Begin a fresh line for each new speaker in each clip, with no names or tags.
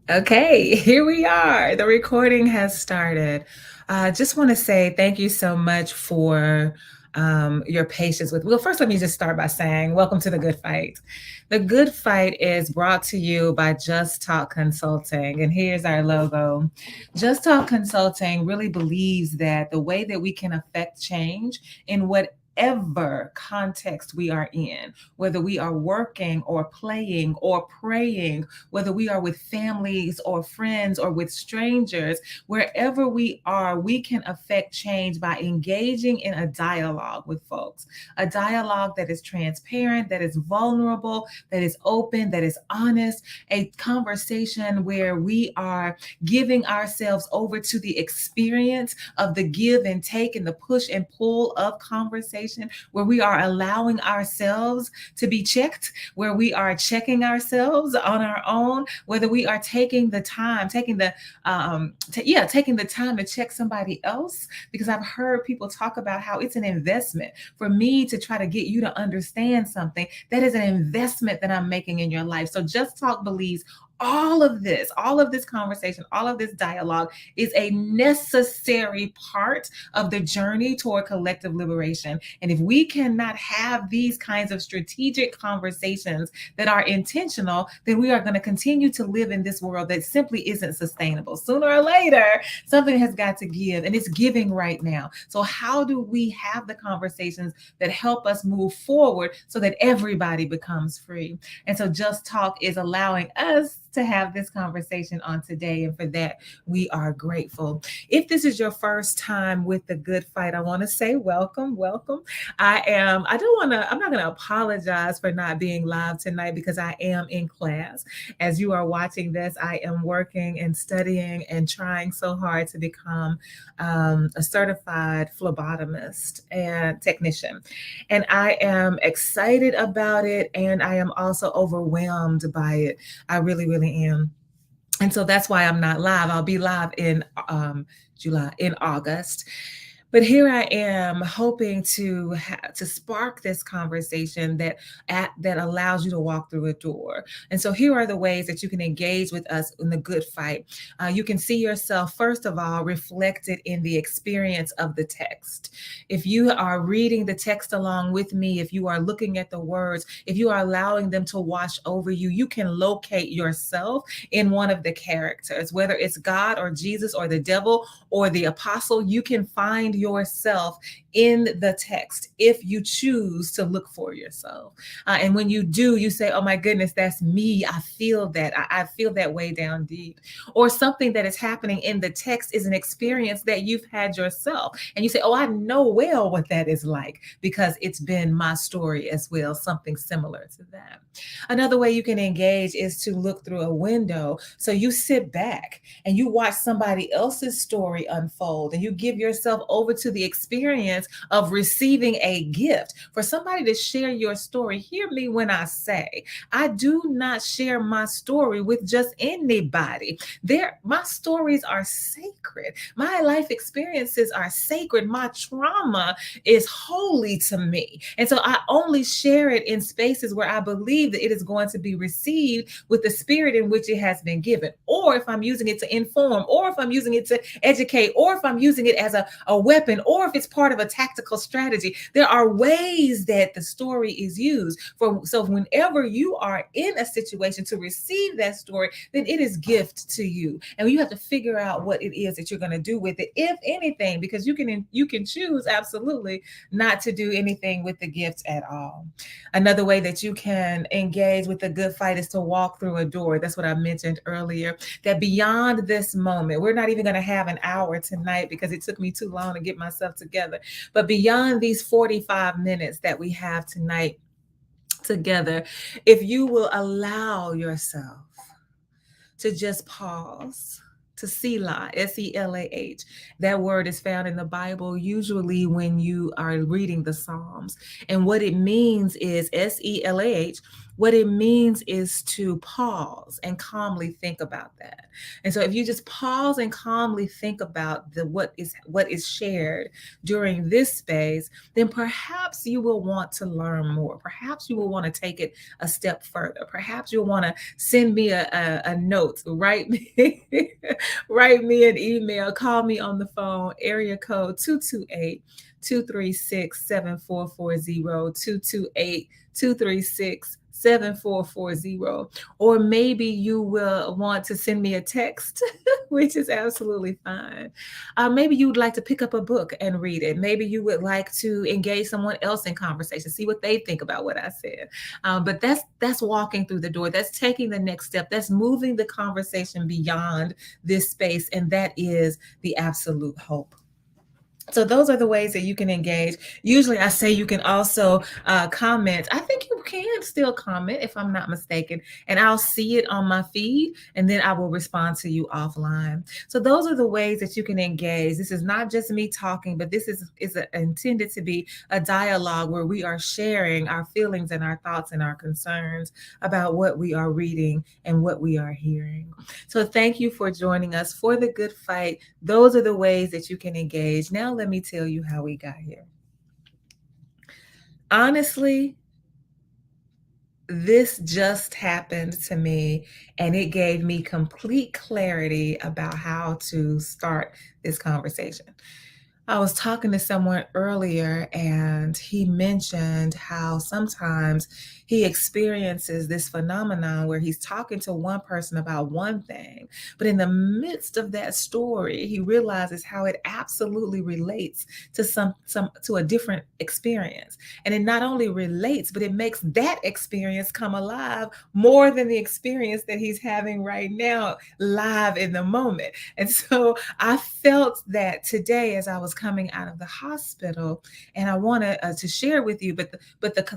Okay, here we are. The recording has started. I just want to say thank you so much for your patience with. Well, first, let me just start by saying, welcome to the Good Fight. The Good Fight is brought to you by Just Talk Consulting, and here's our logo. Just Talk Consulting really believes that the way that we can affect change in whatever context we are in, whether we are working or playing or praying, whether we are with families or friends or with strangers, wherever we are, we can affect change by engaging in a dialogue with folks, a dialogue that is transparent, that is vulnerable, that is open, that is honest, a conversation where we are giving ourselves over to the experience of the give and take and the push and pull of conversation, where we are allowing ourselves to be checked, where we are checking ourselves on our own, whether we are taking the time, taking the time to check somebody else, because I've heard people talk about how it's an investment for me to try to get you to understand something. That is an investment that I'm making in your life. So Just Talk believes all of this conversation, all of this dialogue is a necessary part of the journey toward collective liberation. And if we cannot have these kinds of strategic conversations that are intentional, then we are going to continue to live in this world that simply isn't sustainable. Sooner or later, something has got to give, and it's giving right now. So, how do we have the conversations that help us move forward so that everybody becomes free? And so, Just Talk is allowing us to have this conversation on today. And for that, we are grateful. If this is your first time with the Good Fight, I want to say welcome, welcome. I'm not going to apologize for not being live tonight because I am in class. As you are watching this, I am working and studying and trying so hard to become a certified phlebotomist and technician. And I am excited about it. And I am also overwhelmed by it. I really, really am. And so that's why I'm not live. I'll be live in in August. But here I am hoping to spark this conversation that allows you to walk through a door. And so here are the ways that you can engage with us in the Good Fight. You can see yourself, first of all, reflected in the experience of the text. If you are reading the text along with me, if you are looking at the words, if you are allowing them to wash over you, you can locate yourself in one of the characters, whether it's God or Jesus or the devil or the apostle. You can find yourself in the text if you choose to look for yourself. And when you do, you say, oh my goodness, that's me. I feel that. I feel that way down deep. Or something that is happening in the text is an experience that you've had yourself. And you say, oh, I know well what that is like because it's been my story as well, something similar to that. Another way you can engage is to look through a window. So you sit back and you watch somebody else's story unfold and you give yourself over to the experience of receiving a gift. For somebody to share your story, hear me when I say, I do not share my story with just anybody. My stories are sacred. My life experiences are sacred. My trauma is holy to me. And so I only share it in spaces where I believe that it is going to be received with the spirit in which it has been given. Or if I'm using it to inform, or if I'm using it to educate, or if I'm using it as a weapon, or if it's part of a tactical strategy. There are ways that the story is used. So whenever you are in a situation to receive that story, then it is gift to you. And you have to figure out what it is that you're going to do with it, if anything, because you can choose absolutely not to do anything with the gift at all. Another way that you can engage with the Good Fight is to walk through a door. That's what I mentioned earlier, that beyond this moment, we're not even going to have an hour tonight because it took me too long to get myself together. But beyond these 45 minutes that we have tonight together, if you will allow yourself to just pause, to Selah, Selah. That word is found in the Bible usually when you are reading the Psalms. And what it means is Selah What it means is to pause and calmly think about that. And so if you just pause and calmly think about what is shared during this space, then perhaps you will want to learn more. Perhaps you will want to take it a step further. Perhaps you'll want to send me a note, write me, write me an email, call me on the phone, area code 228-236-7440, 228-236-7440. Or maybe you will want to send me a text, which is absolutely fine. Maybe you would like to pick up a book and read it. Maybe you would like to engage someone else in conversation, see what they think about what I said. But that's walking through the door. That's taking the next step. That's moving the conversation beyond this space, and that is the absolute hope. So those are the ways that you can engage. Usually I say you can also comment. I think you can still comment if I'm not mistaken, and I'll see it on my feed, and then I will respond to you offline. So those are the ways that you can engage. This is not just me talking, but this is intended to be a dialogue where we are sharing our feelings and our thoughts and our concerns about what we are reading and what we are hearing. So thank you for joining us for the good fight. Those are the ways that you can engage. Now let me tell you how we got here. Honestly, this just happened to me, and it gave me complete clarity about how to start this conversation. I was talking to someone earlier, and he mentioned how sometimes he experiences this phenomenon where he's talking to one person about one thing, but in the midst of that story, he realizes how it absolutely relates to some to a different experience. And it not only relates, but it makes that experience come alive more than the experience that he's having right now, live in the moment. And so I felt that today as I was coming out of the hospital, and I wanted to share with you.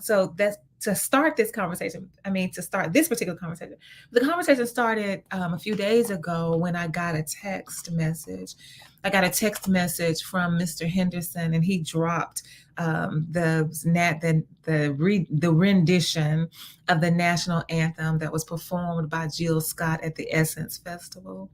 So that's to start this conversation. I mean, to start this particular conversation. The conversation started a few days ago when I got a text message. I got a text message from Mr. Henderson, and he dropped the rendition of the national anthem that was performed by Jill Scott at the Essence Festival.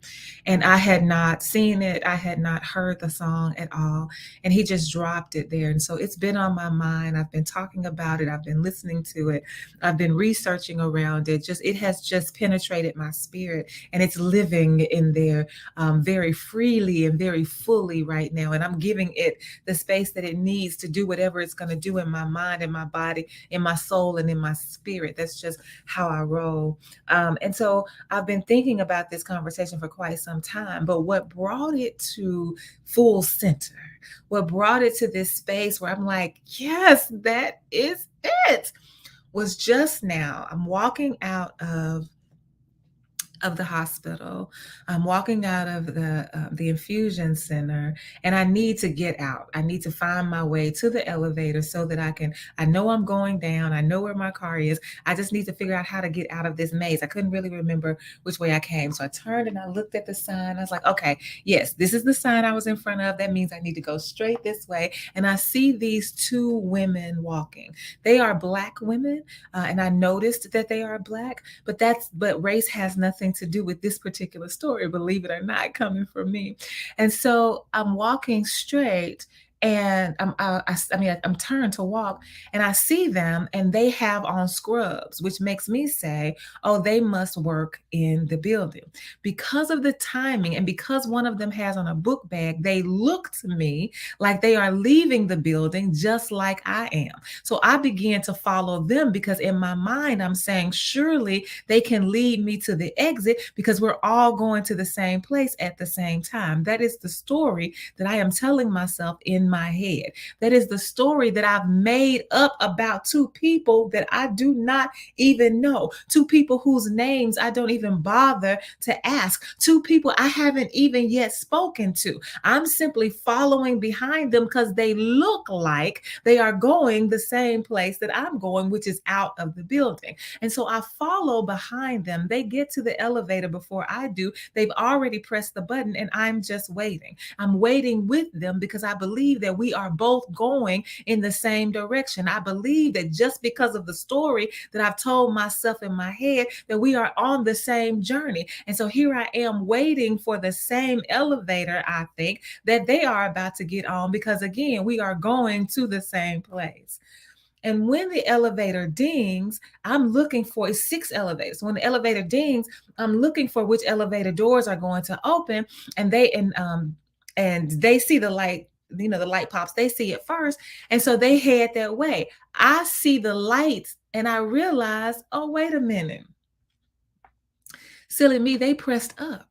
And I had not seen it. I had not heard the song at all. And he just dropped it there. And so it's been on my mind. I've been talking about it. I've been listening to it. I've been researching around it. It has just penetrated my spirit, and it's living in there very freely and very fully right now. And I'm giving it the space that it needs to do whatever it's going to do in my mind, in my body, in my soul, and in my spirit. That's just how I roll. And so I've been thinking about this conversation for quite some time, but what brought it to full center, what brought it to this space where I'm like, yes, that is it, was just now. I'm walking out of the hospital. I'm walking out of the infusion center, and I need to get out. I need to find my way to the elevator so that I know I'm going down. I know where my car is. I just need to figure out how to get out of this maze. I couldn't really remember which way I came. So I turned and I looked at the sign. I was like, okay, yes, this is the sign I was in front of. That means I need to go straight this way. And I see these two women walking. They are Black women, and I noticed that they are Black, but race has nothing to do with this particular story, believe it or not, coming from me. And so I'm walking straight, and I'm turned to walk, and I see them, and they have on scrubs, which makes me say, oh, they must work in the building. Because of the timing, and because one of them has on a book bag, they look to me like they are leaving the building just like I am. So I began to follow them, because in my mind, I'm saying, surely they can lead me to the exit, because we're all going to the same place at the same time. That is the story that I am telling myself in my head. That is the story that I've made up about two people that I do not even know, two people whose names I don't even bother to ask, two people I haven't even yet spoken to. I'm simply following behind them because they look like they are going the same place that I'm going, which is out of the building. And so I follow behind them. They get to the elevator before I do. They've already pressed the button, and I'm just waiting. I'm waiting with them because I believe that we are both going in the same direction. I believe that just because of the story that I've told myself in my head, that we are on the same journey. And so here I am waiting for the same elevator, I think, that they are about to get on, because again, we are going to the same place. And when the elevator dings, I'm looking for, it's 6 elevators. When the elevator dings, I'm looking for which elevator doors are going to open, and they see the light, the light pops, they see it first. And so they head that way. I see the lights and I realize, oh, wait a minute. Silly me, they pressed up.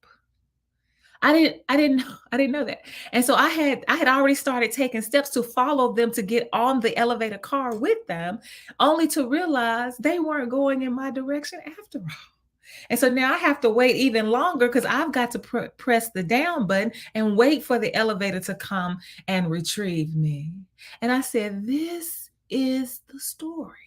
I didn't know that. And so I had already started taking steps to follow them to get on the elevator car with them, only to realize they weren't going in my direction after all. And so now I have to wait even longer, because I've got to press the down button and wait for the elevator to come and retrieve me. And I said, this is the story.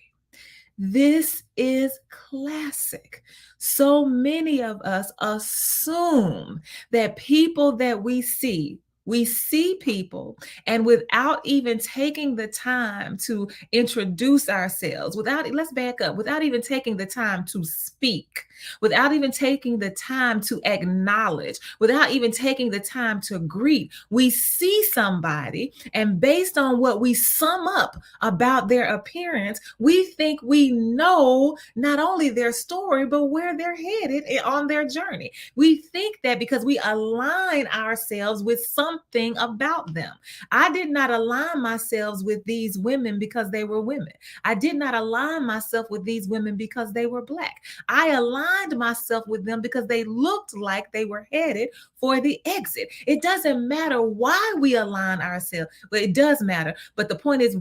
This is classic. So many of us assume that people that we see people, and without even taking the time to introduce ourselves, let's back up, without even taking the time to speak, without even taking the time to acknowledge, without even taking the time to greet, we see somebody, and based on what we sum up about their appearance, we think we know not only their story, but where they're headed on their journey. We think that because we align ourselves with something about them. I did not align myself with these women because they were women. I did not align myself with these women because they were Black. I aligned myself with them because they looked like they were headed for the exit. It doesn't matter why we align ourselves. Well, it does matter. But the point is,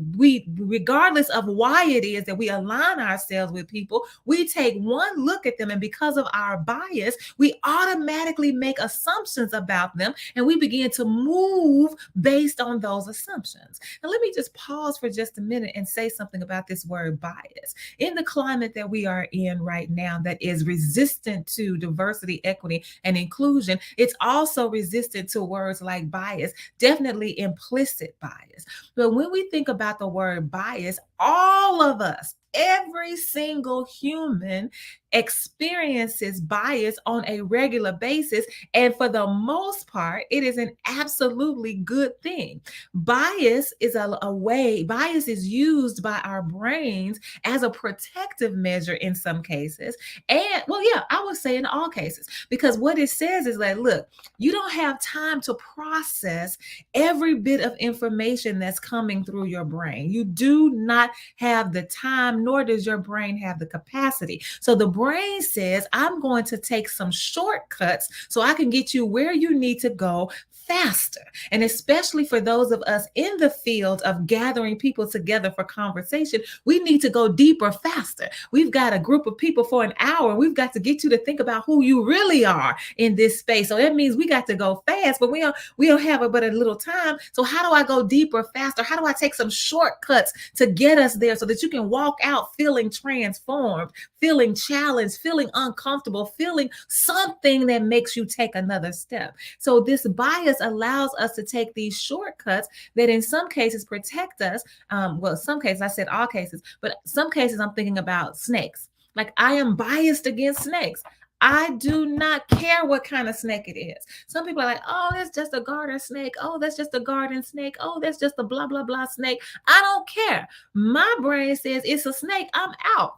regardless of why it is that we align ourselves with people, we take one look at them, and because of our bias, we automatically make assumptions about them, and we begin to move based on those assumptions. Now, let me just pause for just a minute and say something about this word bias. In the climate that we are in right now, that is resistant to diversity, equity, and inclusion, it's also resistant to words like bias, definitely implicit bias. But when we think about the word bias, all of us, every single human experiences bias on a regular basis. And for the most part, it is an absolutely good thing. Bias is bias is used by our brains as a protective measure in some cases. And well, yeah, I would say in all cases, because what it says is that, look, you don't have time to process every bit of information that's coming through your brain. You do not have the time, nor does your brain have the capacity. So the brain says, I'm going to take some shortcuts so I can get you where you need to go faster. And especially for those of us in the field of gathering people together for conversation, we need to go deeper faster. We've got a group of people for an hour. We've got to get you to think about who you really are in this space. So that means we got to go fast, but we don't have but a little time. So how do I go deeper, faster? How do I take some shortcuts to get us there so that you can walk out feeling transformed, feeling challenged, feeling uncomfortable, feeling something that makes you take another step? So this bias allows us to take these shortcuts that in some cases protect us. Well, some cases, I said all cases, but some cases I'm thinking about snakes. Like, I am biased against snakes. I do not care what kind of snake it is. Some people are like, oh, that's just a garter snake. Oh, that's just a garden snake. Oh, that's just a blah, blah, blah snake. I don't care. My brain says it's a snake. I'm out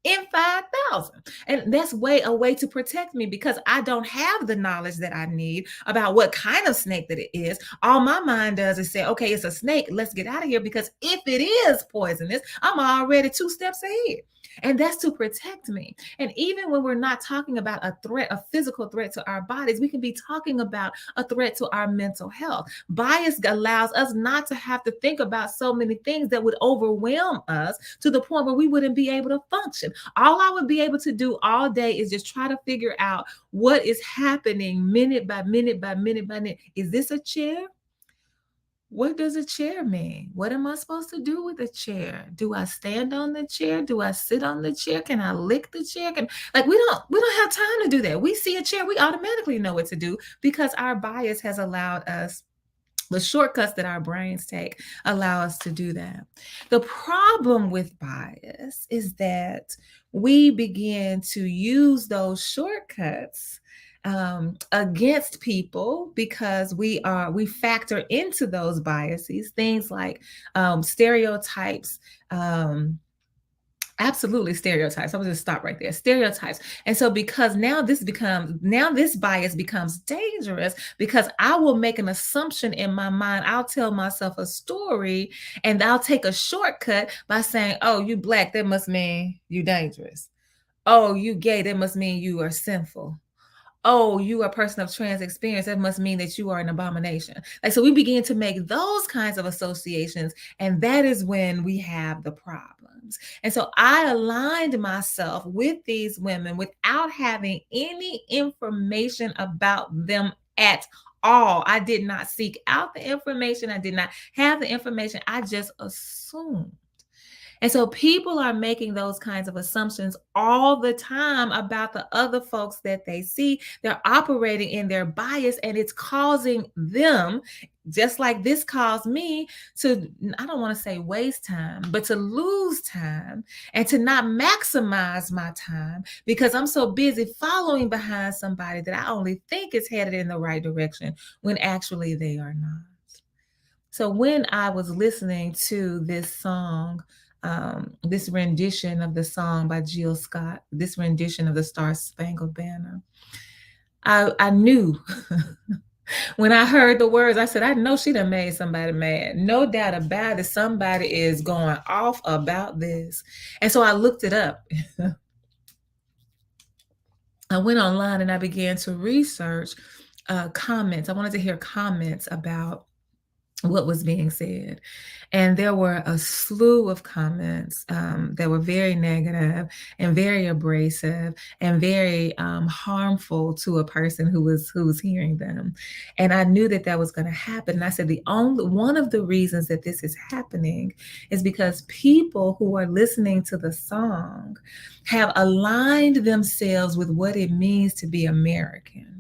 in 5,000. And that's a way to protect me, because I don't have the knowledge that I need about what kind of snake that it is. All my mind does is say, okay, it's a snake. Let's get out of here, because if it is poisonous, I'm already 2 steps ahead. And that's to protect me. And even when we're not talking about a threat, a physical threat to our bodies, we can be talking about a threat to our mental health. Bias allows us not to have to think about so many things that would overwhelm us to the point where we wouldn't be able to function. All I would be able to do all day is just try to figure out what is happening minute by minute by minute by minute. Is this a chair? What does a chair mean? What am I supposed to do with a chair? Do I stand on the chair? Do I sit on the chair? Can I lick the chair? We don't have time to do that. We see a chair, we automatically know what to do, because our bias has allowed us The shortcuts that our brains take allow us to do that. The problem with bias is that we begin to use those shortcuts against people because we factor into those biases things like stereotypes. Absolutely, stereotypes. I will just stop right there. Stereotypes. And so because now this bias becomes dangerous because I will make an assumption in my mind. I'll tell myself a story and I'll take a shortcut by saying, "Oh, you black, that must mean you dangerous. Oh, you gay, that must mean you are sinful. Oh, you are a person of trans experience, that must mean that you are an abomination." Like, so we begin to make those kinds of associations, and that is when we have the problems. And so I aligned myself with these women without having any information about them at all. I did not seek out the information. I did not have the information. I just assumed. And so people are making those kinds of assumptions all the time about the other folks that they see. They're operating in their bias, and it's causing them, just like this caused me, to, I don't want to say waste time, but to lose time and to not maximize my time because I'm so busy following behind somebody that I only think is headed in the right direction when actually they are not. So when I was listening to this song, this rendition of the song by Jill Scott, this rendition of the Star Spangled Banner, I knew when I heard the words, I said, I know she done made somebody mad. No doubt about it. Somebody is going off about this. And so I looked it up. I went online and I began to research comments. I wanted to hear comments about what was being said. And there were a slew of comments that were very negative and very abrasive and very harmful to a person who was hearing them. And I knew that that was going to happen. And I said, one of the reasons that this is happening is because people who are listening to the song have aligned themselves with what it means to be American.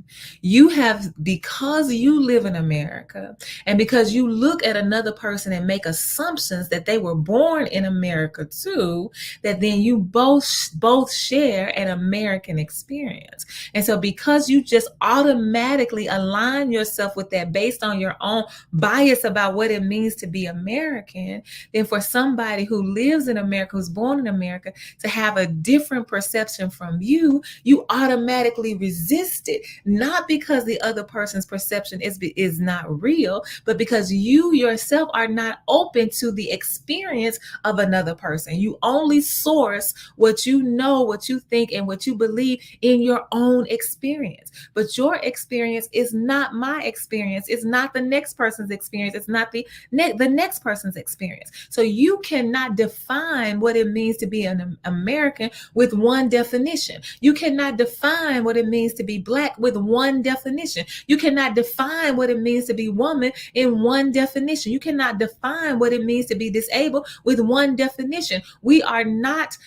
You have, because you live in America and because you look at another person and make assumptions that they were born in America too, that then you both share an American experience. And so because you just automatically align yourself with that based on your own bias about what it means to be American, then for somebody who lives in America, who's born in America, to have a different perception from you, you automatically resist it. Not because the other person's perception is not real, but because you yourself are not open to the experience of another person. You only source what you know, what you think, and what you believe in your own experience. But your experience is not my experience. It's not the next person's experience. It's not the next person's experience. So you cannot define what it means to be an American with one definition. You cannot define what it means to be Black with one definition. You cannot define what it means to be woman in one definition. You cannot define what it means to be disabled with one definition. We are not,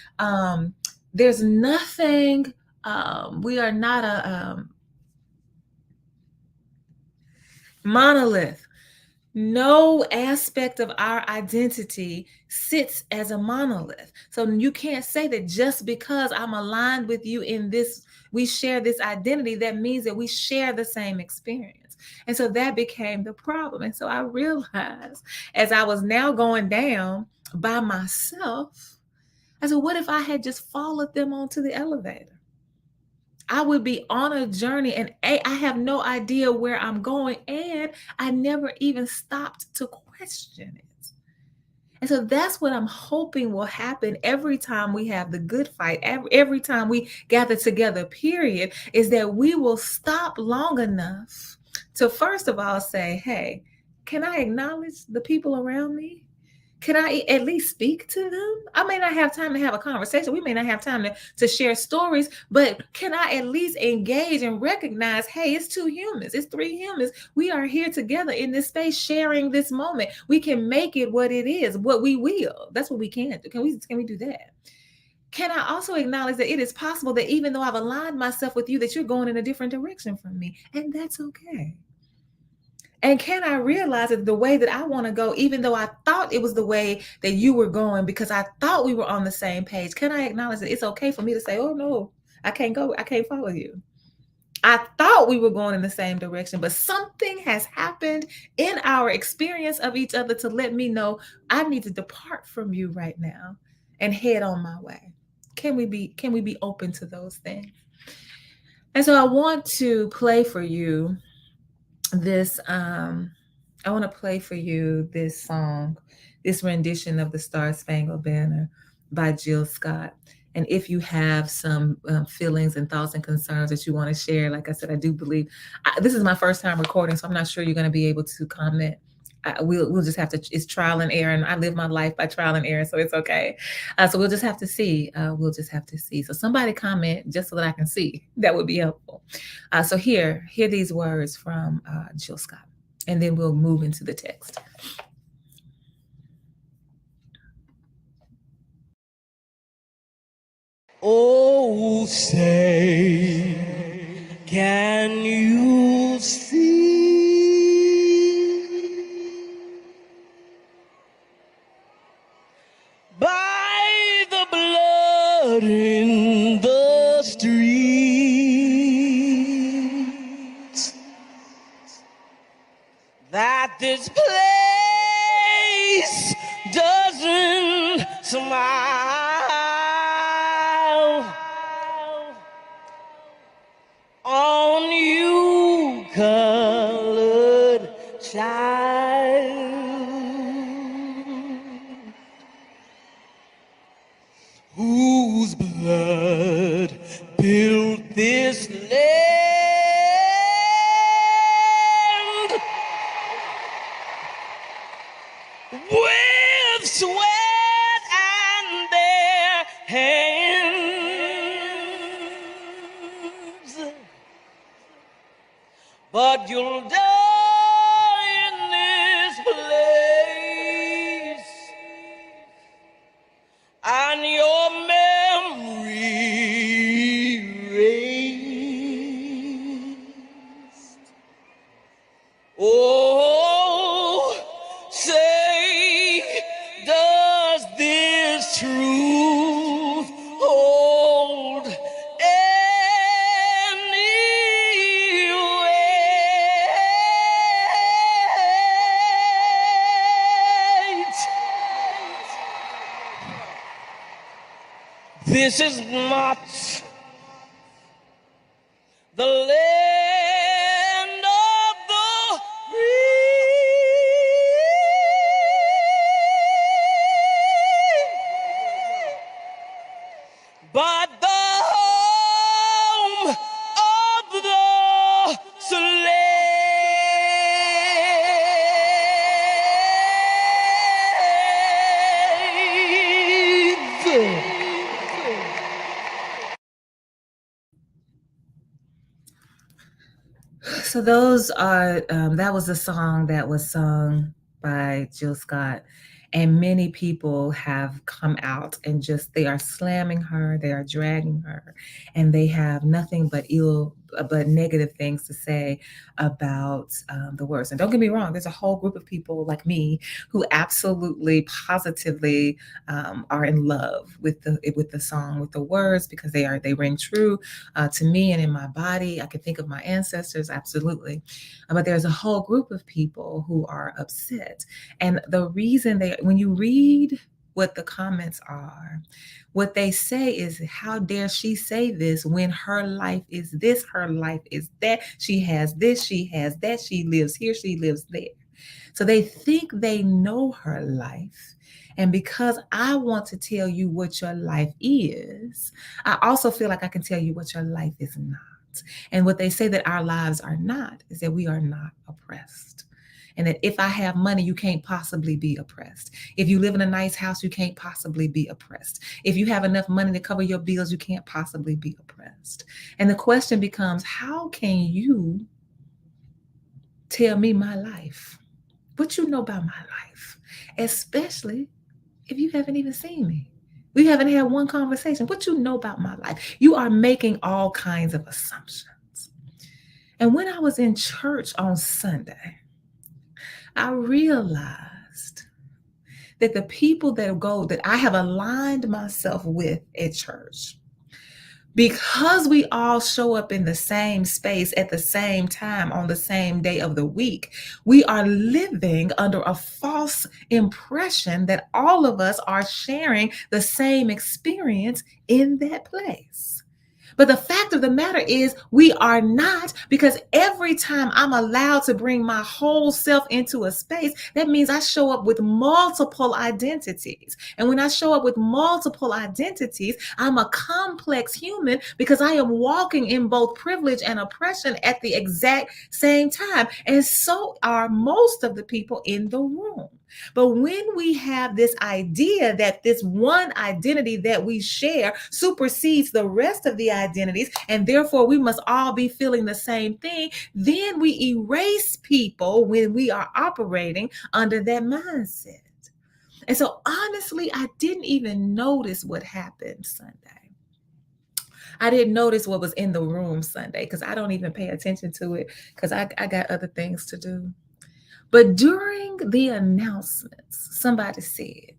there's nothing, we are not a monolith. No aspect of our identity sits as a monolith. So you can't say that just because I'm aligned with you in this, we share this identity, that means that we share the same experience. And so that became the problem. And so I realized as I was now going down by myself, I said, what if I had just followed them onto the elevator? I would be on a journey and I have no idea where I'm going. And I never even stopped to question it. And so that's what I'm hoping will happen every time we have the good fight, every time we gather together, period, is that we will stop long enough to first of all say, hey, can I acknowledge the people around me? Can I at least speak to them? I may not have time to have a conversation. We may not have time to share stories, but can I at least engage and recognize, hey, it's two humans, it's three humans. We are here together in this space, sharing this moment. We can make it what it is, what we will. That's what we can do. Can we do that? Can I also acknowledge that it is possible that even though I've aligned myself with you, that you're going in a different direction from me, and that's okay. And can I realize that the way that I want to go, even though I thought it was the way that you were going because I thought we were on the same page, can I acknowledge that it's okay for me to say, oh no, I can't go, I can't follow you. I thought we were going in the same direction, but something has happened in our experience of each other to let me know I need to depart from you right now and head on my way. Can we be open to those things? And so I want to play for you this I want to play for you this song, this rendition of the Star Spangled Banner by Jill Scott. And if you have some feelings and thoughts and concerns that you want to share, like I said, I do believe this is my first time recording, so I'm not sure you're going to be able to comment. We'll just have to. It's trial and error, and I live my life by trial and error, so it's okay. So we'll just have to see. We'll just have to see. So somebody comment just so that I can see. That would be helpful. So hear these words from Jill Scott, and then we'll move into the text.
Oh, say, can you see by the blood in the streets that this place doesn't smile on you, colored child, whose blood built this land with sweat and their hands. But you'll die in this place, and your memory erased. Oh, say, does this truth hold any weight? This is not the land of the free, but the home of the slave.
So those are that was a song that was sung by Jill Scott, and many people have come out and just they are slamming her, they are dragging her, and they have nothing but negative things to say about the words. And don't get me wrong, there's a whole group of people like me who absolutely, positively are in love with the song, with the words, because they ring true to me and in my body. I can think of my ancestors, absolutely. But there's a whole group of people who are upset. And the reason when you read what the comments are, what they say is, how dare she say this when her life is this, her life is that, she has this, she has that, she lives here, she lives there. So they think they know her life. And because I want to tell you what your life is, I also feel like I can tell you what your life is not. And what they say that our lives are not is that we are not oppressed. And that if I have money, you can't possibly be oppressed. If you live in a nice house, you can't possibly be oppressed. If you have enough money to cover your bills, you can't possibly be oppressed. And the question becomes, how can you tell me my life? What you know about my life? Especially if you haven't even seen me. We haven't had one conversation. What you know about my life? You are making all kinds of assumptions. And when I was in church on Sunday, I realized that the people that I have aligned myself with at church, because we all show up in the same space at the same time on the same day of the week, we are living under a false impression that all of us are sharing the same experience in that place. But the fact of the matter is, we are not, because every time I'm allowed to bring my whole self into a space, that means I show up with multiple identities. And when I show up with multiple identities, I'm a complex human because I am walking in both privilege and oppression at the exact same time. And so are most of the people in the room. But when we have this idea that this one identity that we share supersedes the rest of the identities, and therefore we must all be feeling the same thing, then we erase people when we are operating under that mindset. And so honestly, I didn't even notice what happened Sunday. I didn't notice what was in the room Sunday because I don't even pay attention to it because I got other things to do. But during the announcements, somebody said,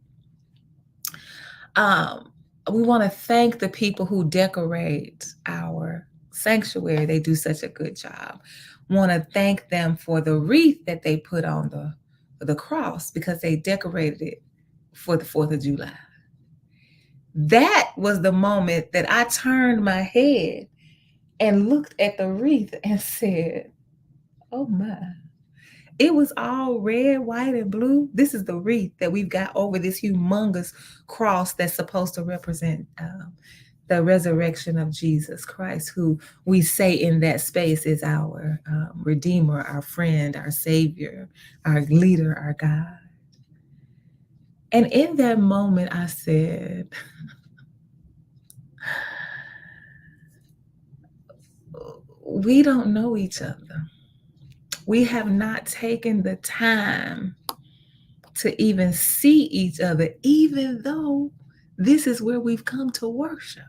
we want to thank the people who decorate our sanctuary. They do such a good job. Want to thank them for the wreath that they put on the cross because they decorated it for the 4th of July. That was the moment that I turned my head and looked at the wreath and said, oh my. It was all red, white, and blue. This is the wreath that we've got over this humongous cross that's supposed to represent the resurrection of Jesus Christ, who we say in that space is our Redeemer, our friend, our Savior, our leader, our God. And in that moment, I said, we don't know each other. We have not taken the time to even see each other, even though this is where we've come to worship.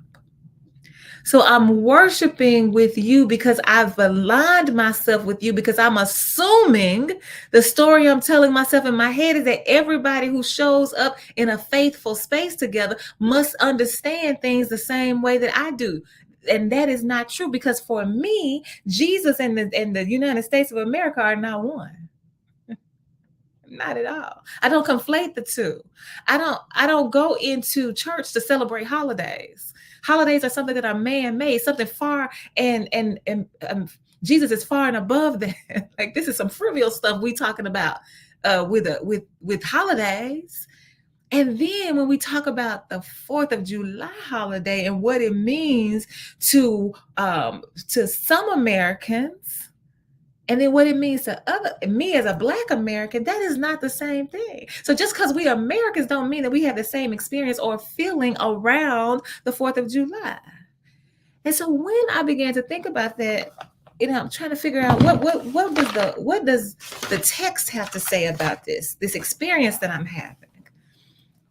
So I'm worshiping with you because I've aligned myself with you, because I'm assuming the story I'm telling myself in my head is that everybody who shows up in a faithful space together must understand things the same way that I do. And that is not true, because for me, Jesus and the United States of America are not one. Not at all. I don't conflate the two. I don't go into church to celebrate holidays. Holidays are something that are man-made, something far and Jesus is far and above that. Like, this is some trivial stuff we talking about with holidays. And then when we talk about the 4th of July holiday and what it means to some Americans, and then what it means to me as a Black American, that is not the same thing. So just because we Americans don't mean that we have the same experience or feeling around the 4th of July. And so when I began to think about that, I'm trying to figure out what does the text have to say about this experience that I'm having,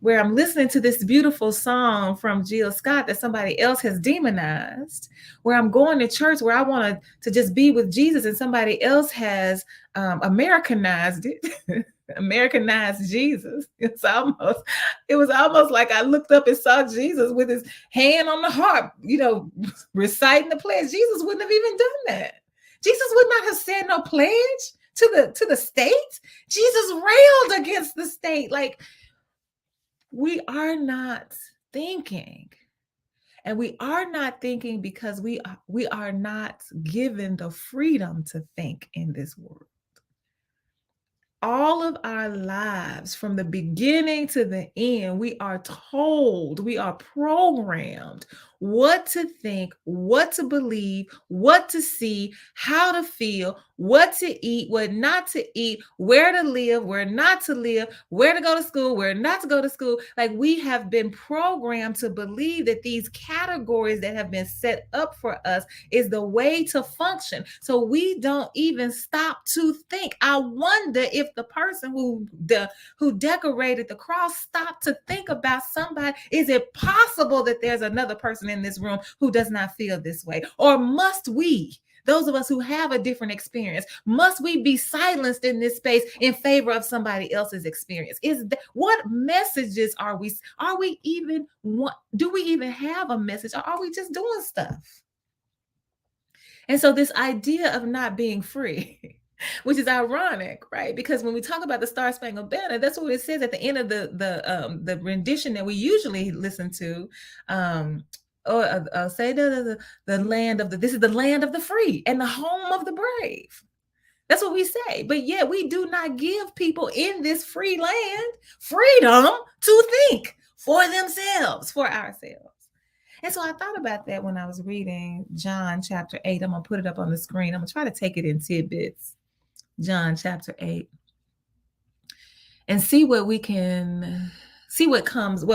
where I'm listening to this beautiful song from Jill Scott that somebody else has demonized, where I'm going to church where I want to just be with Jesus and somebody else has Americanized it, Americanized Jesus. It was almost like I looked up and saw Jesus with his hand on the harp, reciting the pledge. Jesus wouldn't have even done that. Jesus would not have said no pledge to the state. Jesus railed against the state. Like, we are not thinking, and we are not thinking because we are not given the freedom to think in this world. All of our lives, from the beginning to the end, we are told, we are programmed what to think, what to believe, what to see, how to feel, what to eat, what not to eat, where to live, where not to live, where to go to school, where not to go to school. Like, we have been programmed to believe that these categories that have been set up for us is the way to function. So we don't even stop to think. I wonder if the person who decorated the cross stopped to think about somebody. Is it possible that there's another person in this room who does not feel this way? Or must we, those of us who have a different experience? Must we be silenced in this space in favor of somebody else's experience? What messages are we even do we even have a message, or are we just doing stuff? And so this idea of not being free, which is ironic, right? Because when we talk about the Star Spangled Banner, that's what it says at the end of the rendition that we usually listen to. Or say the land of this is the land of the free and the home of the brave. That's what we say. But yet we do not give people in this free land freedom to think for themselves, for ourselves. And so I thought about that when I was reading John chapter 8. I'm going to put it up on the screen. I'm going to try to take it in tidbits. John chapter 8. And see what what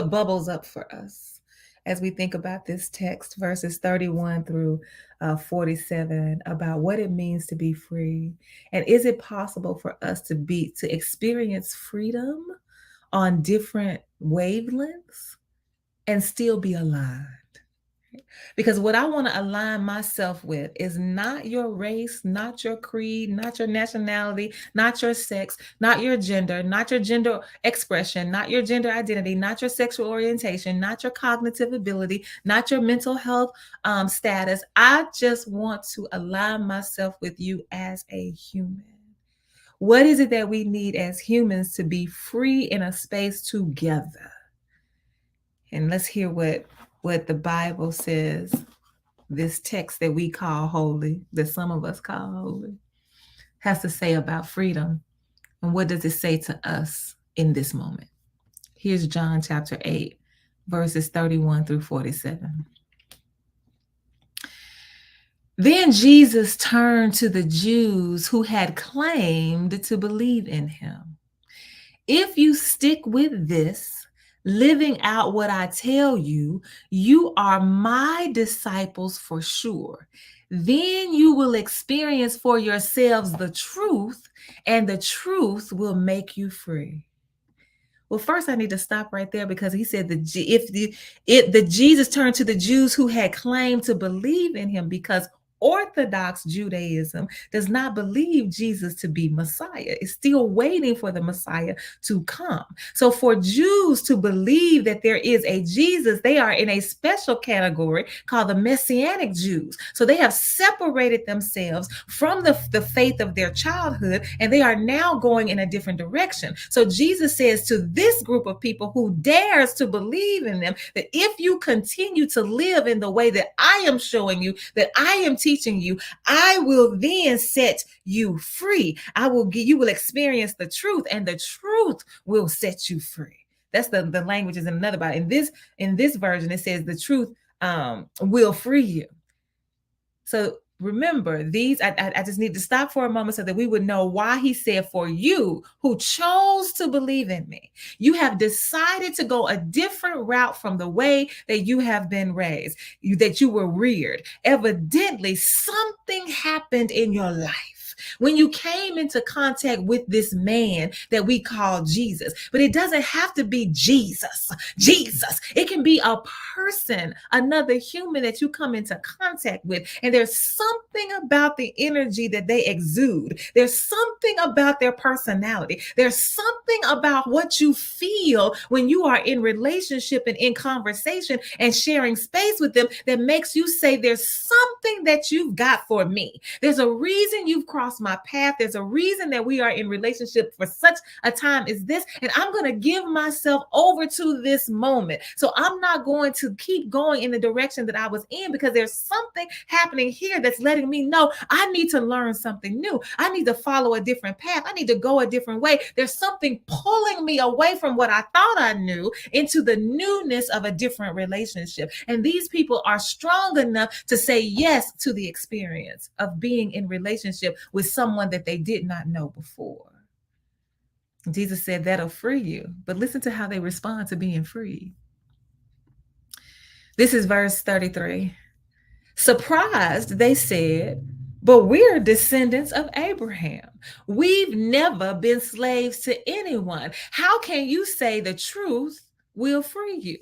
bubbles up for us as we think about this text, verses 31 through 47, about what it means to be free. And is it possible for us to experience freedom on different wavelengths and still be alive? Because what I want to align myself with is not your race, not your creed, not your nationality, not your sex, not your gender expression, not your gender identity, not your sexual orientation, not your cognitive ability, not your mental health status. I just want to align myself with you as a human. What is it that we need as humans to be free in a space together? And let's hear what the Bible says, this text that we call holy, that some of us call holy, has to say about freedom. And what does it say to us in this moment? Here's John chapter 8, verses 31 through 47. Then Jesus turned to the Jews who had claimed to believe in him. If you stick with this, living out what I tell you, you are my disciples for sure. Then you will experience for yourselves the truth, and the truth will make you free. Well, first I need to stop right there, because he said the Jesus turned to the Jews who had claimed to believe in him, because Orthodox Judaism does not believe Jesus to be Messiah. It's still waiting for the Messiah to come. So for Jews to believe that there is a Jesus, they are in a special category called the Messianic Jews. So they have separated themselves from the faith of their childhood, and they are now going in a different direction. So Jesus says to this group of people who dares to believe in them, that if you continue to live in the way that I am showing you, that I am teaching you, I will then set you free. You will experience the truth, and the truth will set you free. That's the language is in another Bible. In this version, it says the truth will free you. So remember, I just need to stop for a moment so that we would know why he said, for you who chose to believe in me, you have decided to go a different route from the way that you have been raised, that you were reared. Evidently, something happened in your life when you came into contact with this man that we call Jesus. But it doesn't have to be Jesus. It can be a person, another human that you come into contact with. And there's something about the energy that they exude. There's something about their personality. There's something about what you feel when you are in relationship and in conversation and sharing space with them that makes you say, there's something that you've got for me. There's a reason you've crossed my path. There's a reason that we are in relationship for such a time as this. And I'm going to give myself over to this moment. So I'm not going to keep going in the direction that I was in, because there's something happening here that's letting me know I need to learn something new. I need to follow a different path. I need to go a different way. There's something pulling me away from what I thought I knew into the newness of a different relationship. And these people are strong enough to say yes to the experience of being in relationship with someone that they did not know before. Jesus said that'll free you. But listen to how they respond to being free. This is verse 33. Surprised, they said, but we're descendants of Abraham. We've never been slaves to anyone. How can you say the truth will free you?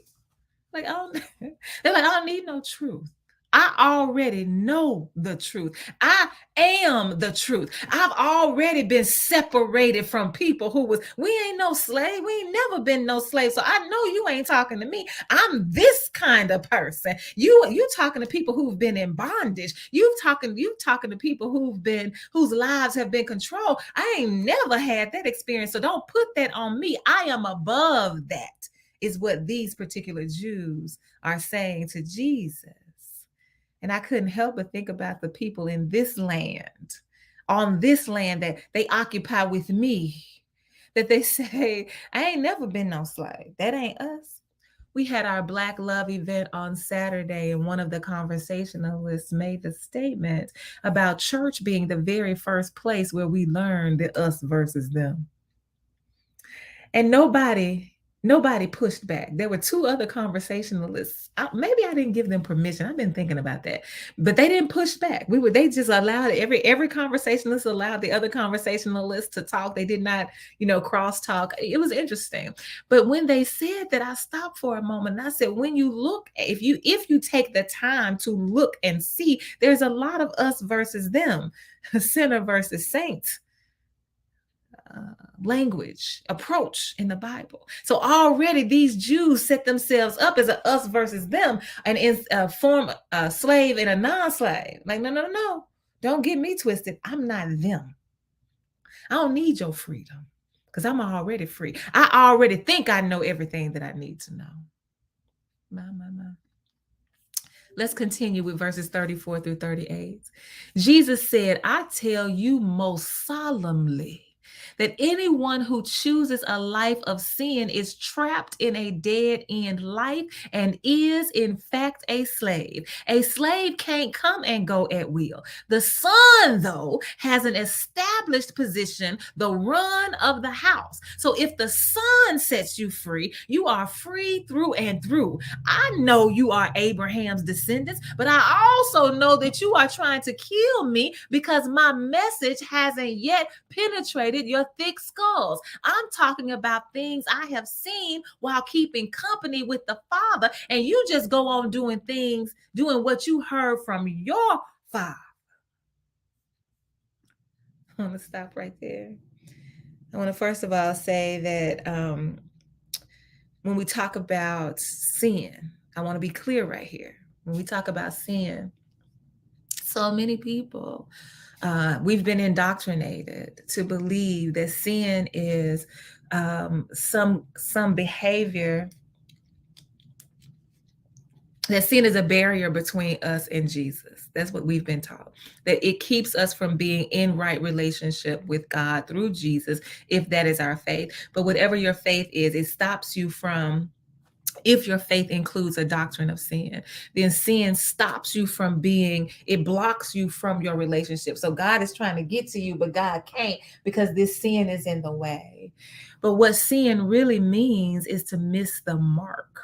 They're like, I don't need no truth. I already know the truth. I am the truth. I've already been separated from people who was, we ain't no slave. We ain't never been no slave. So I know you ain't talking to me. I'm this kind of person. You talking to people who've been in bondage. You talking to people whose lives have been controlled. I ain't never had that experience. So don't put that on me. I am above that, is what these particular Jews are saying to Jesus. And I couldn't help but think about the people in this land, on this land that they occupy with me, that they say, I ain't never been no slave. That ain't us. We had our Black Love event on Saturday, and one of the conversationalists made the statement about church being the very first place where we learn the us versus them. And nobody pushed back. There were two other conversationalists. Maybe I didn't give them permission. I've been thinking about that, but they didn't push back. They just allowed every conversationalist allowed the other conversationalist to talk. They did not, cross talk. It was interesting. But when they said that, I stopped for a moment and I said, when you look, if you take the time to look and see, there's a lot of us versus them, sinner versus saint. Language approach in the Bible. So already these Jews set themselves up as a us versus them, and in form a slave and a non-slave. Like, no, don't get me twisted. I'm not them. I don't need your freedom because I'm already free. I already think I know everything that I need to know. My. Let's continue with verses 34 through 38. Jesus said, I tell you most solemnly that anyone who chooses a life of sin is trapped in a dead-end life and is, in fact, a slave. A slave can't come and go at will. The son, though, has an established position, the run of the house. So if the son sets you free, you are free through and through. I know you are Abraham's descendants, but I also know that you are trying to kill me because my message hasn't yet penetrated your thick skulls. I'm talking about things I have seen while keeping company with the Father, and you just go on doing what you heard from your Father. I want to stop right there. I want to first of all say that when we talk about sin, I want to be clear right here. When we talk about sin, so many people, we've been indoctrinated to believe that sin is some behavior, that sin is a barrier between us and Jesus. That's what we've been taught, that it keeps us from being in right relationship with God through Jesus, if that is our faith. But whatever your faith is, it stops you from, if your faith includes a doctrine of sin, then sin stops you from it blocks you from your relationship. So God is trying to get to you, but God can't because this sin is in the way. But what sin really means is to miss the mark.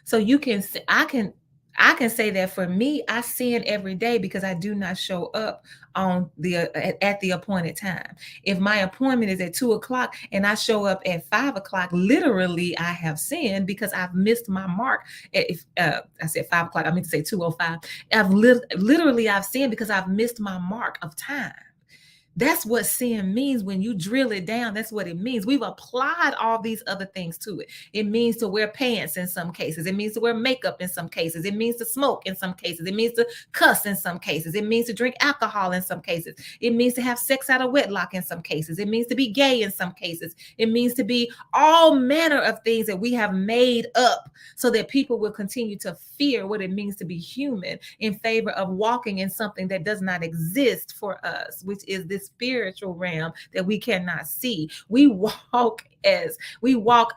So I can say that for me, I sin every day because I do not show up on at the appointed time. If my appointment is at 2:00 and I show up at 5:00, literally I have sinned because I've missed my mark. If I said 5:00, I meant to say 2:05. I've sinned because I've missed my mark of time. That's what sin means when you drill it down. That's what it means. We've applied all these other things to it. It means to wear pants in some cases. It means to wear makeup in some cases. It means to smoke in some cases. It means to cuss in some cases. It means to drink alcohol in some cases. It means to have sex out of wedlock in some cases. It means to be gay in some cases. It means to be all manner of things that we have made up so that people will continue to fear what it means to be human in favor of walking in something that does not exist for us, which is this spiritual realm that we cannot see. We walk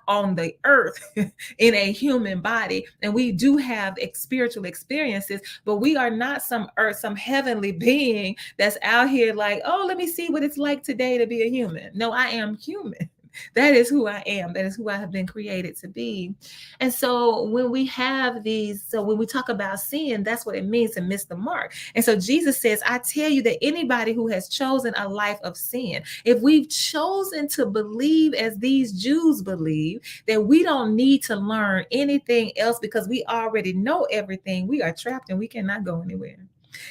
on the earth in a human body, and we do have spiritual experiences, but we are not some heavenly being that's out here like, oh, let me see what it's like today to be a human. No, I am human. That is who I am. That is who I have been created to be. And so when we have these, so when we talk about sin, that's what it means to miss the mark. And so Jesus says, I tell you that anybody who has chosen a life of sin, if we've chosen to believe as these Jews believe, that we don't need to learn anything else because we already know everything, we are trapped and we cannot go anywhere.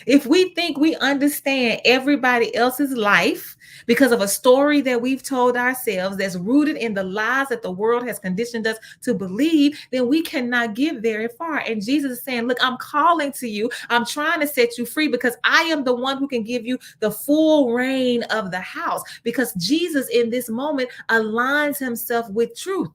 If we think we understand everybody else's life because of a story that we've told ourselves that's rooted in the lies that the world has conditioned us to believe, then we cannot get very far. And Jesus is saying, look, I'm calling to you. I'm trying to set you free because I am the one who can give you the full reign of the house, because Jesus in this moment aligns himself with truth.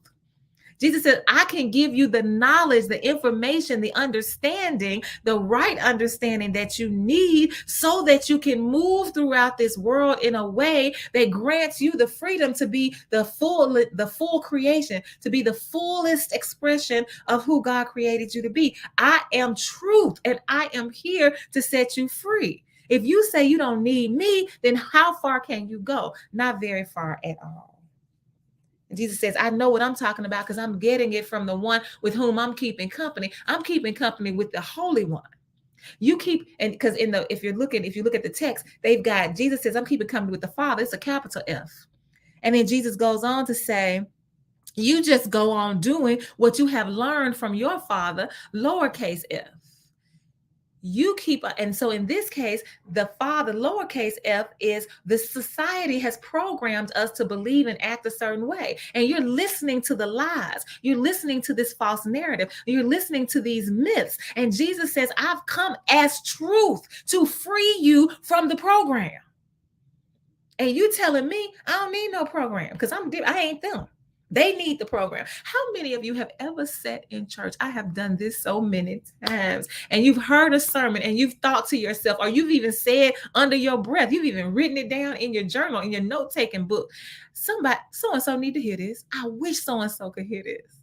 Jesus said, I can give you the knowledge, the information, the understanding, the right understanding that you need so that you can move throughout this world in a way that grants you the freedom to be the full creation, to be the fullest expression of who God created you to be. I am truth, and I am here to set you free. If you say you don't need me, then how far can you go? Not very far at all. And Jesus says, I know what I'm talking about because I'm getting it from the one with whom I'm keeping company. I'm keeping company with the Holy One. You keep, and because if you look at the text, they've got, Jesus says, I'm keeping company with the Father. It's a capital F. And then Jesus goes on to say, you just go on doing what you have learned from your father, lowercase f. You keep, and so in this case, the Father, lowercase f, is the society has programmed us to believe and act a certain way. And you're listening to the lies. You're listening to this false narrative. You're listening to these myths. And Jesus says, I've come as truth to free you from the program. And you telling me I don't need no program because I ain't them. They need the program. How many of you have ever sat in church? I have done this so many times. And you've heard a sermon and you've thought to yourself, or you've even said under your breath, you've even written it down in your journal, in your note-taking book. Somebody, so-and-so need to hear this. I wish so-and-so could hear this.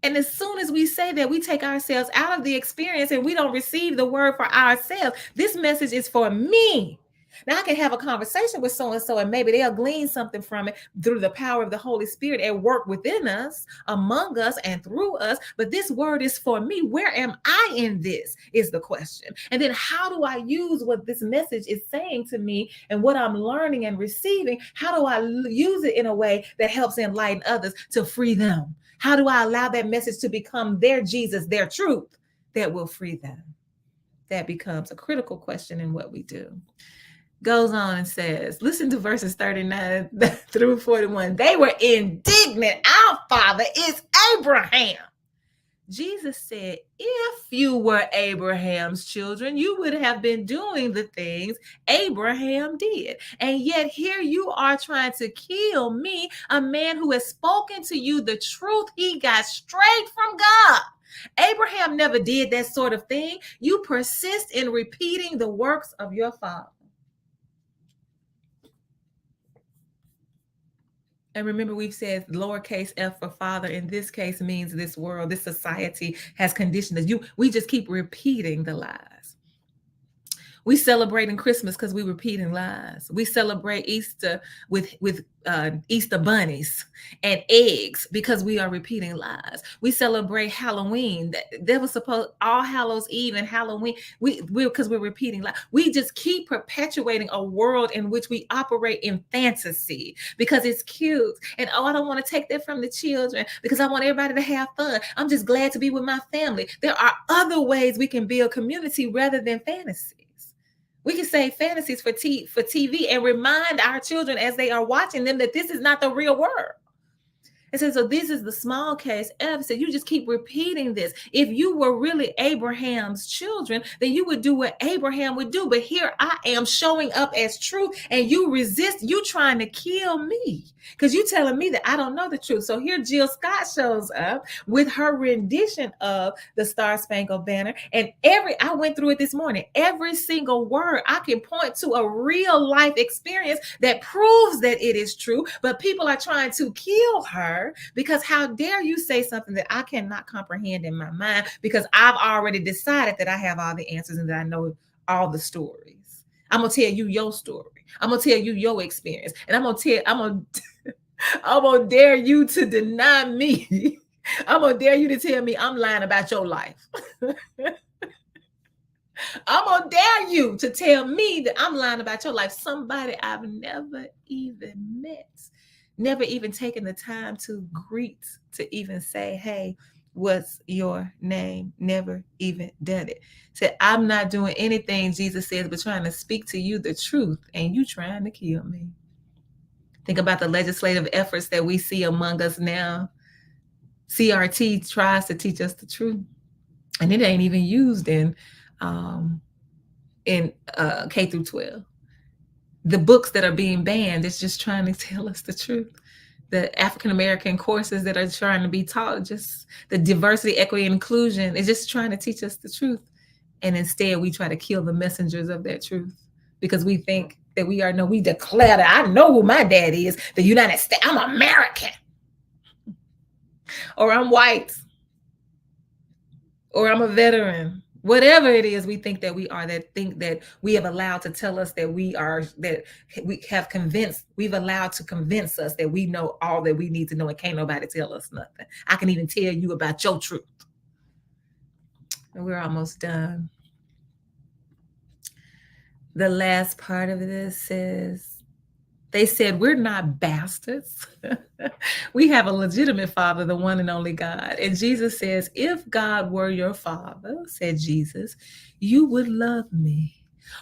And as soon as we say that, we take ourselves out of the experience and we don't receive the word for ourselves. This message is for me. Now I can have a conversation with so-and-so and maybe they'll glean something from it through the power of the Holy Spirit at work within us, among us, and through us. But this word is for me. Where am I in this is the question. And then how do I use what this message is saying to me and what I'm learning and receiving? How do I use it in a way that helps enlighten others to free them? How do I allow that message to become their Jesus, their truth that will free them? That becomes a critical question in what we do. Goes on and says, listen to verses 39 through 41. They were indignant. Our father is Abraham. Jesus said, if you were Abraham's children, you would have been doing the things Abraham did. And yet here you are trying to kill me, a man who has spoken to you the truth he got straight from God. Abraham never did that sort of thing. You persist in repeating the works of your father. And remember, we've said lowercase f for father in this case means this world, this society has conditioned us. We just keep repeating the lies. We celebrating Christmas because we repeating lies. We celebrate Easter with Easter bunnies and eggs because we are repeating lies. We celebrate Halloween. That was supposed All Hallows Eve and Halloween. We because we're repeating lies. We just keep perpetuating a world in which we operate in fantasy because it's cute. And I don't want to take that from the children because I want everybody to have fun. I'm just glad to be with my family. There are other ways we can build community rather than fantasy. We can say fantasies for TV and remind our children as they are watching them that this is not the real world. It says, so this is the small case F. So you just keep repeating this. If you were really Abraham's children, then you would do what Abraham would do. But here I am showing up as truth and you resist, you trying to kill me because you telling me that I don't know the truth. So here Jill Scott shows up with her rendition of the Star Spangled Banner. And I went through it this morning. Every single word I can point to a real life experience that proves that it is true. But people are trying to kill her because how dare you say something that I cannot comprehend in my mind because I've already decided that I have all the answers and that I know all the stories. I'm going to tell you your story. I'm going to tell you your experience. And I'm going I'm gonna dare you to deny me. I'm gonna dare you to tell me I'm lying about your life. I'm gonna dare you to tell me that I'm lying about your life. Somebody I've never even met, never even taken the time to greet, to even say, hey, what's your name? Never even done it. Said, I'm not doing anything, Jesus says, but trying to speak to you the truth, and you trying to kill me. Think about the legislative efforts that we see among us now. CRT tries to teach us the truth, and it ain't even used um, in K through 12. The books that are being banned is just trying to tell us the truth. The African American courses that are trying to be taught, just the diversity, equity, and inclusion is just trying to teach us the truth. And instead, we try to kill the messengers of that truth because we think that we are, no, we declare that I know who my dad is, the United States, I'm American, or I'm white, or I'm a veteran. Whatever it is we think that we are, that think that we have allowed to tell us that we are, that we have convinced, we've allowed to convince us that we know all that we need to know and can't nobody tell us nothing. I can even tell you about your truth. And we're almost done. The last part of this says, they said, we're not bastards. We have a legitimate father, the one and only God. And Jesus says, if God were your father, said Jesus, you would love me.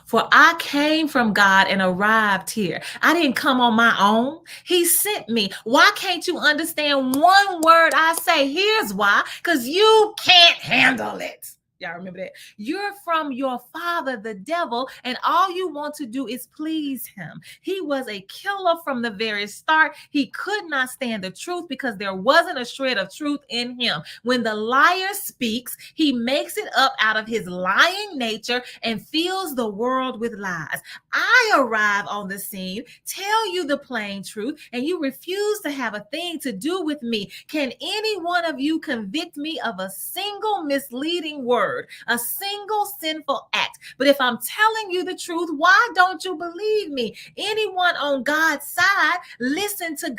For I came from God and arrived here. I didn't come on my own. He sent me. Why can't you understand one word I say? Here's why. Because you can't handle it. Y'all remember that? You're from your father, the devil, and all you want to do is please him. He was a killer from the very start. He could not stand the truth because there wasn't a shred of truth in him. When the liar speaks, he makes it up out of his lying nature and fills the world with lies. I arrive on the scene, tell you the plain truth, and you refuse to have a thing to do with me. Can any one of you convict me of a single misleading word, a single sinful act? But if I'm telling you the truth, why don't you believe me? Anyone on God's side listens to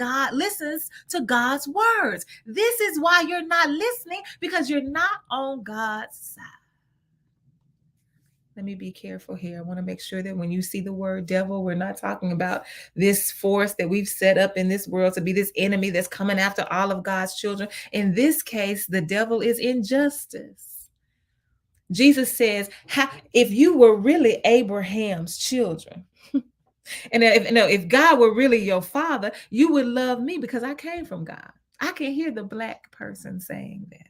God's words. This is why you're not listening, because you're not on God's side. Let me be careful here. I want to make sure that when you see the word devil, we're not talking about this force that we've set up in this world to be this enemy that's coming after all of God's children. In this case, the devil is injustice. Jesus says, if you were really Abraham's children, and if God were really your father, you would love me because I came from God. I can hear the black person saying that.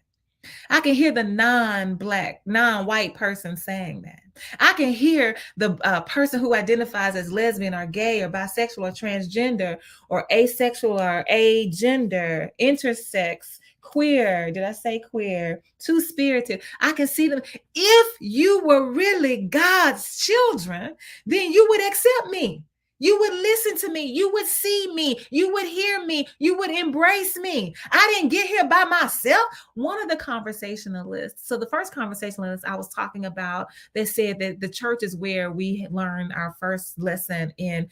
I can hear the non-black, non-white person saying that. I can hear the person who identifies as lesbian or gay or bisexual or transgender or asexual or agender, intersex, queer. Did I say queer? Two-spirited. I can see them. If you were really God's children, then you would accept me. You would listen to me. You would see me. You would hear me. You would embrace me. I didn't get here by myself. One of the conversationalists, so the first conversationalist I was talking about, they said that the church is where we learned our first lesson in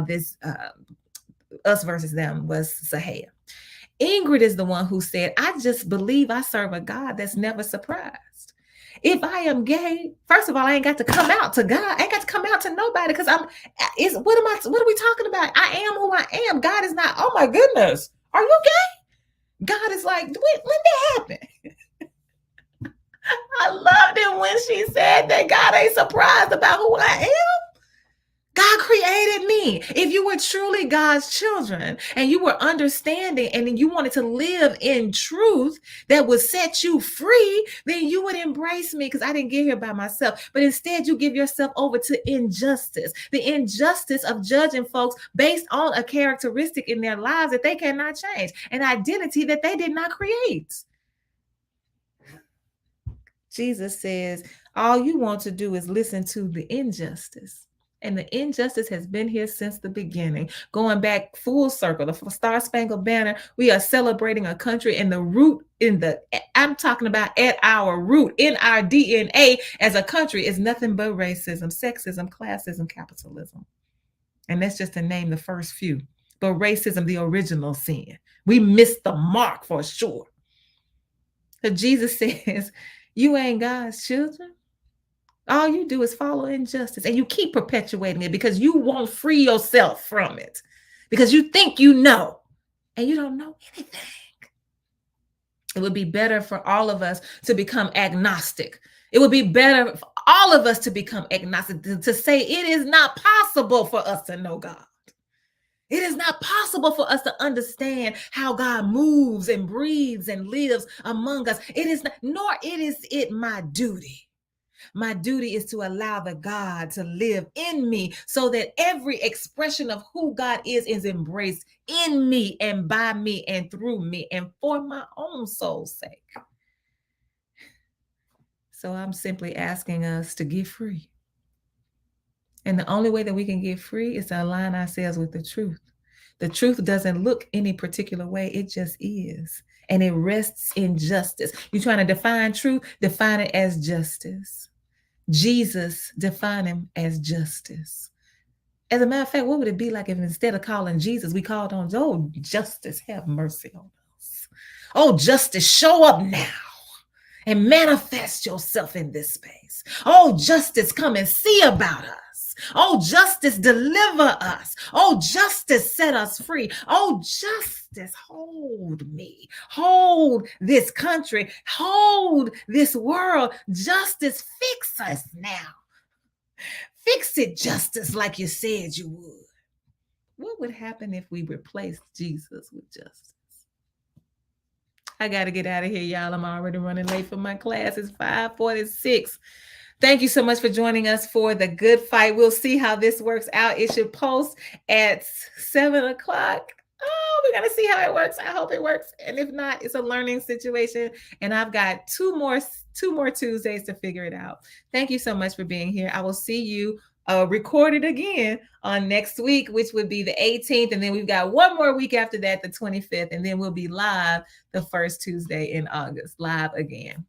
this us versus them was Sahaya. Ingrid is the one who said, I just believe I serve a God that's never surprised. If I am gay, first of all, I ain't got to come out to God. I ain't got to come out to nobody because what are we talking about? I am who I am. God is not, oh my goodness, are you gay? God is like, when that happened? I loved it when she said that God ain't surprised about who I am. God created me. If you were truly God's children and you were understanding and you wanted to live in truth that would set you free, then you would embrace me because I didn't get here by myself. But instead, you give yourself over to injustice, the injustice of judging folks based on a characteristic in their lives that they cannot change, an identity that they did not create. Jesus says, all you want to do is listen to the injustice. And the injustice has been here since the beginning. Going back full circle, the Star Spangled Banner, we are celebrating a country and the root I'm talking about at our root, in our DNA as a country is nothing but racism, sexism, classism, capitalism. And that's just to name the first few. but racism, the original sin. We missed the mark for sure. So Jesus says, you ain't God's children. All you do is follow injustice and you keep perpetuating it because you won't free yourself from it because you think you know and you don't know anything. It would be better for all of us to become agnostic. It would be better for all of us to become agnostic, to say it is not possible for us to know God. It is not possible for us to understand how God moves and breathes and lives among us. It is not, nor is it my duty. My duty is to allow the God to live in me so that every expression of who God is embraced in me and by me and through me and for my own soul's sake. So I'm simply asking us to get free. And the only way that we can get free is to align ourselves with the truth. The truth doesn't look any particular way, it just is. And it rests in justice. You're trying to define truth, define it as justice. Jesus defined him as justice. As a matter of fact, what would it be like if instead of calling Jesus, we called on, oh, justice, have mercy on us. Oh, justice, show up now and manifest yourself in this space. Oh, justice, come and see about us. Oh, justice, deliver us. Oh, justice, set us free. Oh, justice, hold me. Hold this country. Hold this world. Justice, fix us now. Fix it, justice, like you said you would. What would happen if we replaced Jesus with justice? I got to get out of here, y'all. I'm already running late for my class. It's 5:46. Thank you so much for joining us for the good fight. We'll see how this works out. It should post at 7 o'clock. Oh, we're going to see how it works. I hope it works. And if not, it's a learning situation. And I've got two more Tuesdays to figure it out. Thank you so much for being here. I will see you recorded again on next week, which would be the 18th. And then we've got one more week after that, the 25th. And then we'll be live the first Tuesday in August, live again.